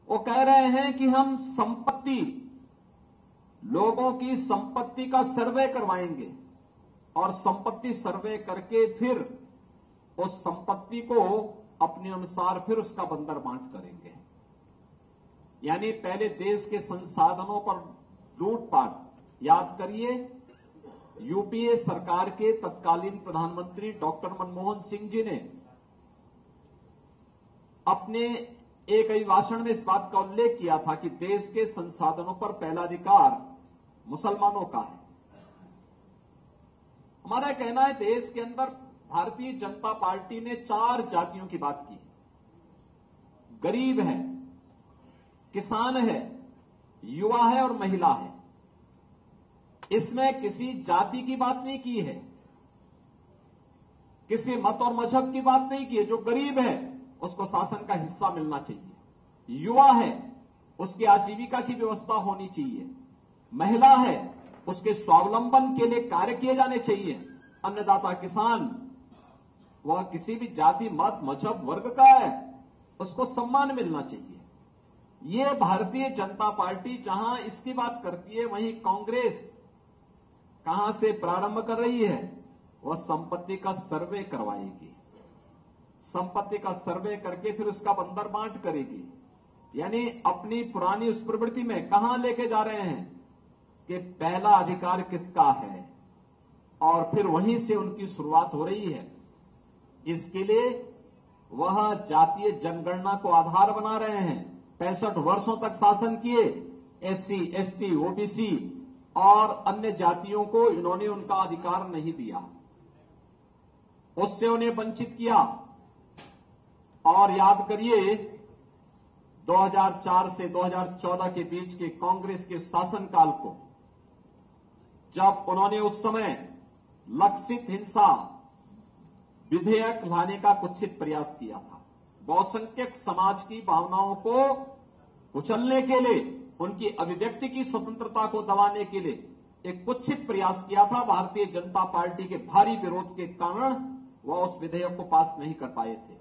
वो कह रहे हैं कि हम लोगों की संपत्ति का सर्वे करवाएंगे और संपत्ति सर्वे करके फिर उस संपत्ति को अपने अनुसार फिर उसका बंदर बांट करेंगे। यानी पहले देश के संसाधनों पर लूटपाट। याद करिए, यूपीए सरकार के तत्कालीन प्रधानमंत्री डॉक्टर मनमोहन सिंह जी ने अपने एक अभिभाषण में इस बात का उल्लेख किया था कि देश के संसाधनों पर पहला अधिकार मुसलमानों का है। हमारा कहना है, देश के अंदर भारतीय जनता पार्टी ने 4 जातियों की बात की। गरीब है, किसान है, युवा है और महिला है। इसमें किसी जाति की बात नहीं की है, किसी मत और मजहब की बात नहीं की है। जो गरीब है उसको शासन का हिस्सा मिलना चाहिए, युवा है उसकी आजीविका की व्यवस्था होनी चाहिए, महिला है उसके स्वावलंबन के लिए कार्य किए जाने चाहिए, अन्नदाता किसान वह किसी भी जाति मत मजहब वर्ग का है उसको सम्मान मिलना चाहिए। ये भारतीय जनता पार्टी जहां इसकी बात करती है, वहीं कांग्रेस कहां से प्रारंभ कर रही है? वह संपत्ति का सर्वे करवाएगी, संपत्ति का सर्वे करके फिर उसका बंदर बांट करेगी। यानी अपनी पुरानी उस प्रवृत्ति में कहां लेके जा रहे हैं कि पहला अधिकार किसका है, और फिर वहीं से उनकी शुरुआत हो रही है। इसके लिए वह जातीय जनगणना को आधार बना रहे हैं। 65 वर्षों तक शासन किए, एससी, एसटी, ओबीसी और अन्य जातियों को इन्होंने उनका अधिकार नहीं दिया, उससे उन्हें वंचित किया। और याद करिए, 2004 से 2014 के बीच के कांग्रेस के शासनकाल को, जब उन्होंने उस समय लक्षित हिंसा विधेयक लाने का कुत्सित प्रयास किया था, बहुसंख्यक समाज की भावनाओं को कुचलने के लिए, उनकी अभिव्यक्ति की स्वतंत्रता को दबाने के लिए एक कुत्सित प्रयास किया था। भारतीय जनता पार्टी के भारी विरोध के कारण वह उस विधेयक को पास नहीं कर पाए थे।